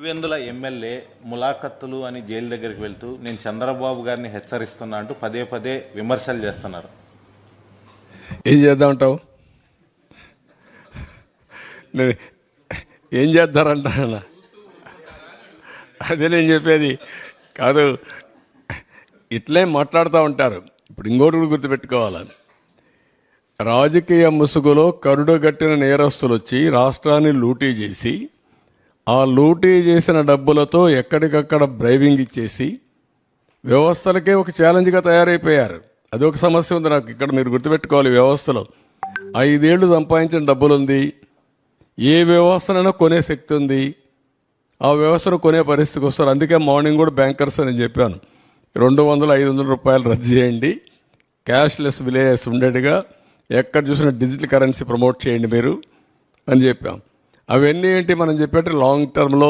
Pulivendula MLA ములాఖత్తులు అని jail దగ్గరికి వెళ్తూ నేను చంద్రబాబు గారిని హెచ్చరిస్తున్నా అంటూ పదే పదే విమర్శలు చేస్తున్నారు. ఏం చేద్దామంటావు? ఏం చేద్దారంట? అదే నేను చెప్పేది కాదు. ఇట్లే మాట్లాడుతూ ఉంటారు. ఇప్పుడు ఇంకోటి కూడా గుర్తుపెట్టుకోవాలి. రాజకీయ ముసుగులో కరుడుగట్టిన నేరస్తులు వచ్చి రాష్ట్రాన్ని లూటీ చేసి ఆ లూటీ చేసిన డబ్బులతో ఎక్కడికక్కడ బ్రైవింగ్ ఇచ్చేసి వ్యవస్థలకే ఒక ఛాలెంజ్గా తయారైపోయారు. అదొక సమస్య ఉంది నాకు. ఇక్కడ మీరు గుర్తుపెట్టుకోవాలి, వ్యవస్థలో 5 ఏళ్లు సంపాదించిన డబ్బులుంది. ఏ వ్యవస్థనైనా కొనే శక్తి ఉంది. ఆ వ్యవస్థను కొనే పరిస్థితికి వస్తారు. అందుకే మార్నింగ్ కూడా బ్యాంకర్స్ అని చెప్పాను, 200-500 రూపాయలు రద్దు చేయండి, క్యాష్లెస్ విలేజెస్ ఉండేట్టుగా ఎక్కడ చూసినా డిజిటల్ కరెన్సీ ప్రమోట్ చేయండి మీరు అని చెప్పాం. అవన్నీ ఏంటి మనం చెప్పేట్టు లాంగ్ టర్మ్లో